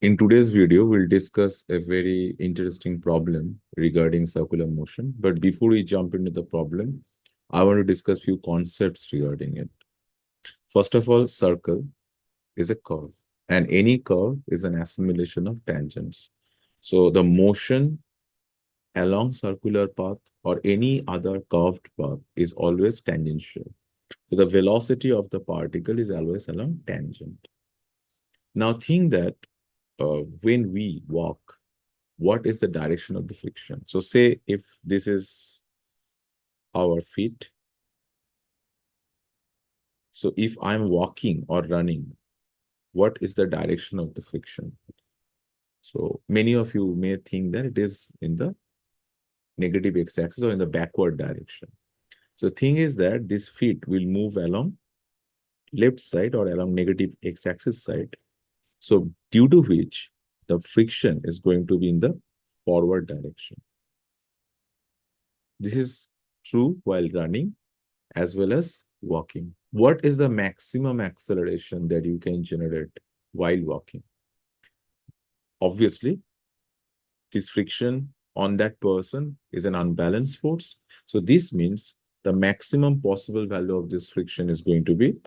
In today's video, we'll discuss a very interesting problem regarding circular motion. But before we jump into the problem, I want to discuss few concepts regarding it. First of all, circle is a curve, and any curve is an assimilation of tangents. So the motion along circular path or any other curved path is always tangential. So the velocity of the particle is always along tangent. Now think that when we walk, what is the direction of the friction? So say if this is our feet. So if I'm walking or running, what is the direction of the friction? So many of you may think that it is in the negative x-axis or in the backward direction. So the thing is that this feet will move along left side or along negative x-axis side. So due to which the friction is going to be in the forward direction. This is true while running as well as walking. What is the maximum acceleration that you can generate while walking? Obviously, this friction on that person is an unbalanced force. So this means the maximum possible value of this friction is going to be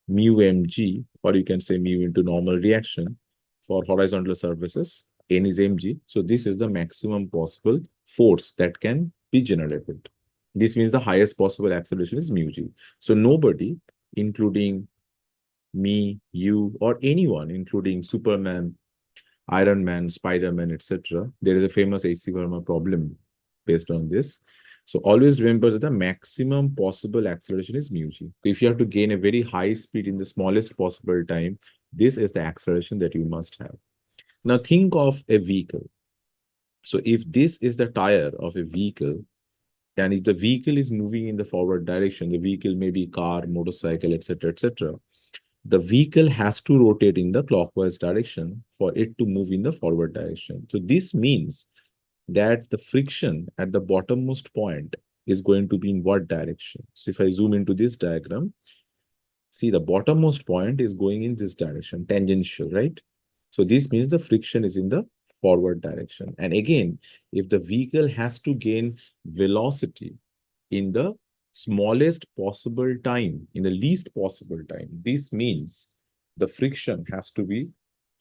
mu mg, or you can say mu into normal reaction for horizontal surfaces. N is mg. So this is the maximum possible force that can be generated. This means the highest possible acceleration is mu g. So nobody, including me, you, or anyone, including Superman, Iron Man, Spider-Man, etc., there is a famous AC Verma problem based on this. So always remember that the maximum possible acceleration is mu g. If you have to gain a very high speed in the smallest possible time, this is the acceleration that you must have. Now think of a vehicle. So if this is the tire of a vehicle, and if the vehicle is moving in the forward direction, the vehicle may be car, motorcycle, etc., etc., the vehicle has to rotate in the clockwise direction for it to move in the forward direction. So this means that the friction at the bottommost point is going to be in what direction? So if I zoom into this diagram, see the bottommost point is going in this direction, tangential, right? So this means the friction is in the forward direction. And again, if the vehicle has to gain velocity in the smallest possible time, in the least possible time, this means the friction has to be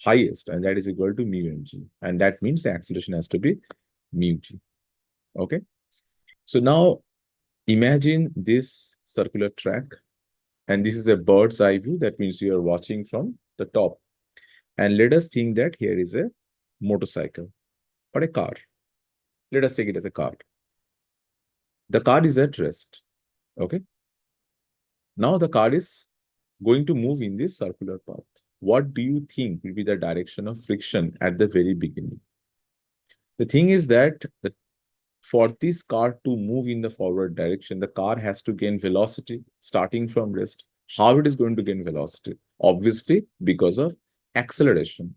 highest, and that is equal to mu mg. And that means the acceleration has to be mu g. Okay. So now imagine this circular track, and this is a bird's eye view. That means you are watching from the top. And let us think that here is a motorcycle or a car. Let us take it as a car. The car is at rest. Okay. Now the car is going to move in this circular path. What do you think will be the direction of friction at the very beginning? The thing is that for this car to move in the forward direction, the car has to gain velocity starting from rest. How it is going to gain velocity? Obviously, because of acceleration.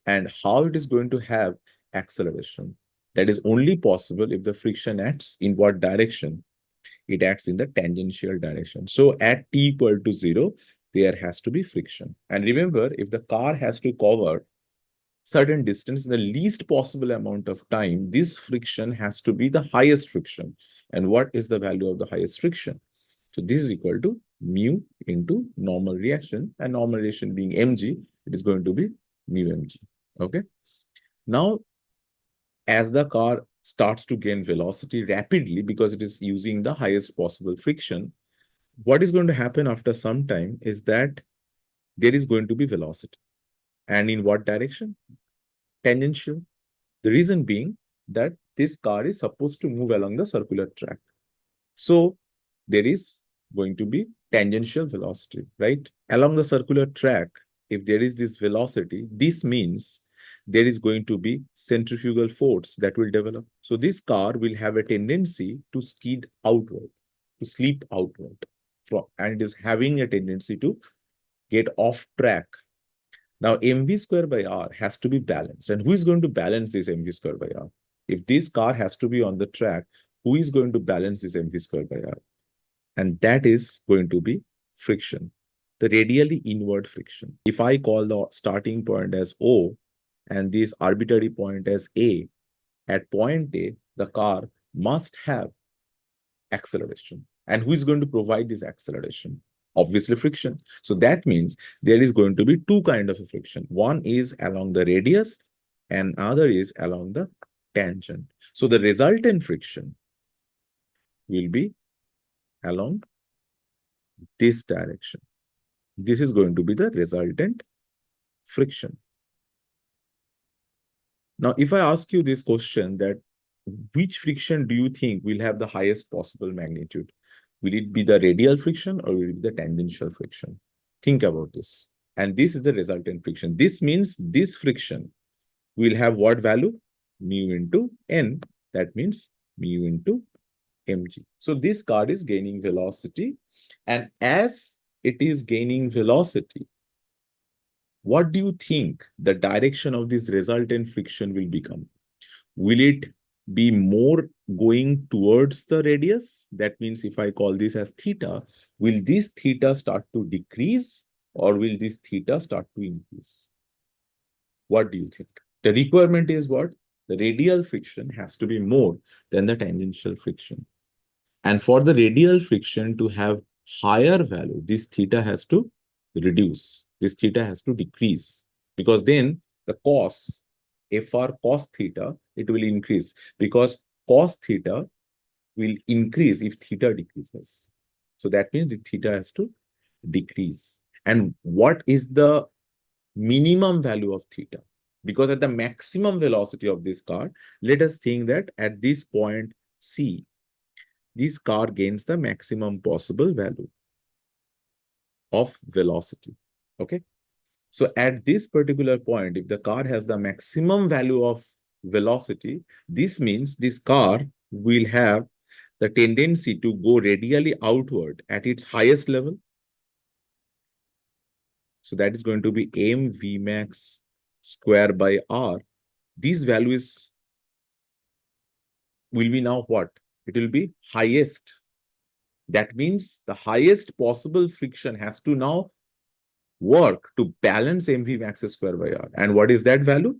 And how it is going to have acceleration? That is only possible if the friction acts in what direction? It acts in the tangential direction. So at t equal to 0, there has to be friction. And remember, if the car has to cover certain distance in the least possible amount of time, this friction has to be the highest friction. And what is the value of the highest friction? So this is equal to mu into normal reaction, and normal reaction being mg, it is going to be mu mg. Okay. Now, as the car starts to gain velocity rapidly because it is using the highest possible friction, what is going to happen after some time is that there is going to be velocity. And in what direction? Tangential. The reason being that this car is supposed to move along the circular track. So there is going to be tangential velocity, right? Along the circular track, if there is this velocity, this means there is going to be centrifugal force that will develop. So this car will have a tendency to skid outward, to slip outward, and it is having a tendency to get off track. Now, mv square by r has to be balanced. And who is going to balance this mv square by r? If this car has to be on the track, who is going to balance this mv square by r? And that is going to be friction, the radially inward friction. If I call the starting point as O, and this arbitrary point as A, at point A, the car must have acceleration. And who is going to provide this acceleration? Obviously friction. So that means there is going to be two kinds of friction. One is along the radius and other is along the tangent. So the resultant friction will be along this direction. This is going to be the resultant friction. Now, if I ask you this question, that which friction do you think will have the highest possible magnitude? Will it be the radial friction or will it be the tangential friction? Think about this. And this is the resultant friction. This means this friction will have what value? Mu into n. That means mu into mg. So this car is gaining velocity. And as it is gaining velocity, what do you think the direction of this resultant friction will become? Will it be more going towards the radius? That means if I call this as theta, will this theta start to decrease or will this theta start to increase? What do you think? The requirement is what? The radial friction has to be more than the tangential friction. And for the radial friction to have higher value, this theta has to reduce. This theta has to decrease because then the cos, fr cos theta, it will increase because cos theta will increase if theta decreases. So that means the theta has to decrease. And what is the minimum value of theta? Because at the maximum velocity of this car, let us think that at this point C, this car gains the maximum possible value of velocity. Okay. So at this particular point, if the car has the maximum value of velocity, this means this car will have the tendency to go radially outward at its highest level. So that is going to be mv max square by r. These values will be now what? It will be highest. That means the highest possible friction has to now work to balance mv max square by r. And what is that value?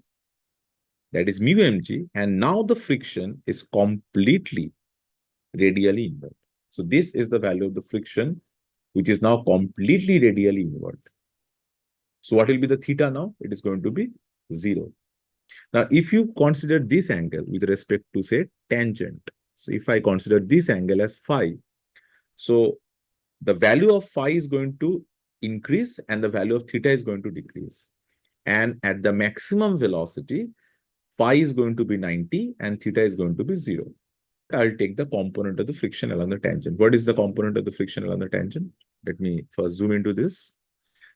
That is mu mg. And now the friction is completely radially inward. So this is the value of the friction, which is now completely radially inward. So what will be the theta now? It is going to be 0. Now, if you consider this angle with respect to, say, tangent. So if I consider this angle as phi, so the value of phi is going to increase and the value of theta is going to decrease. And at the maximum velocity, phi is going to be 90 and theta is going to be 0. I'll take the component of the friction along the tangent. What is the component of the friction along the tangent? Let me first zoom into this.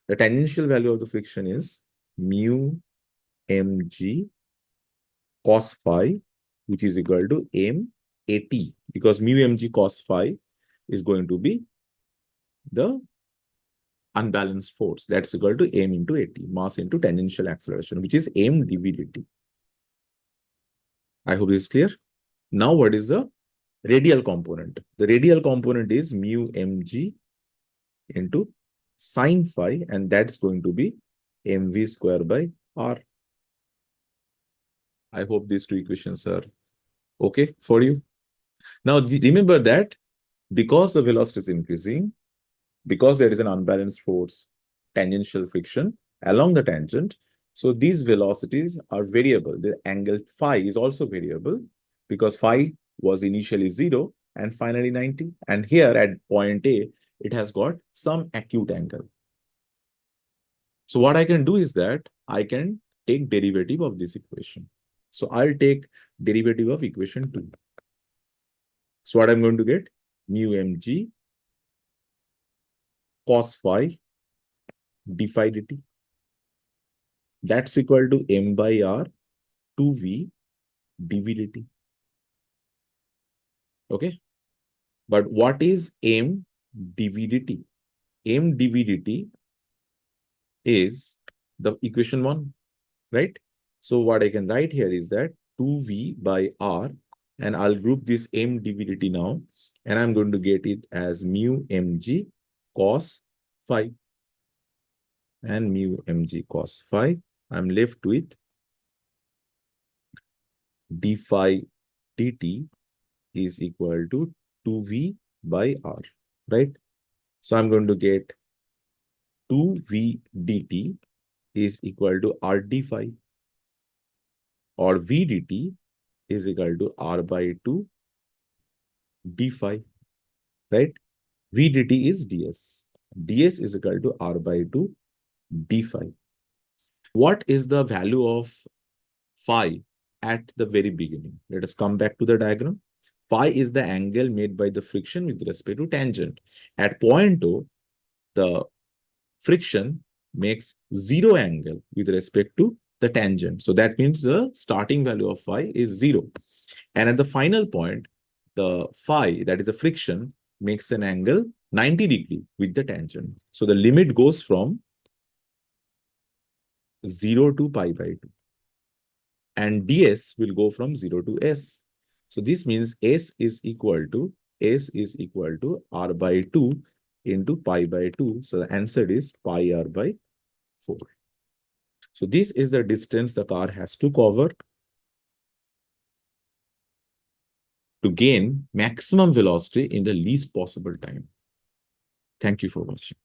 The tangential value of the friction is mu mg cos phi, which is equal to m at, because mu mg cos phi is going to be the unbalanced force. That's equal to m into at, mass into tangential acceleration, which is m dv dt. I hope this is clear. Now, what is the radial component? The radial component is mu mg into sine phi, and that's going to be mv square by r. I hope these two equations are okay for you. Now, remember that because the velocity is increasing, because there is an unbalanced force, tangential friction along the tangent, so these velocities are variable. The angle phi is also variable because phi was initially 0 and finally 90. And here at point A, it has got some acute angle. So what I can do is that I can take derivative of this equation. So I'll take derivative of equation 2. So what I'm going to get? Mu mg cos phi d phi dt. That's equal to m by r 2v dv dt. Okay. But what is m dv dt? M dv dt is the equation 1, right? So what I can write here is that 2v by r, and I'll group this m dv dt now, and I'm going to get it as mu mg cos phi and mu mg cos phi. I'm left with d phi dt is equal to 2v by r, right? So I'm going to get 2v dt is equal to r d phi, or v dt is equal to r by 2 d phi, right? V dt is ds. ds is equal to r by 2 d phi. What is the value of phi at the very beginning? Let us come back to the diagram. Phi is the angle made by the friction with respect to tangent. At point O, the friction makes zero angle with respect to the tangent. So that means the starting value of phi is zero. And at the final point, the phi, that is the friction, makes an angle 90 degree with the tangent. So the limit goes from 0 to pi by 2. And ds will go from 0 to s. So this means s is equal to r by 2 into pi by 2. So the answer is pi r by 4. So this is the distance the car has to cover to gain maximum velocity in the least possible time. Thank you for watching.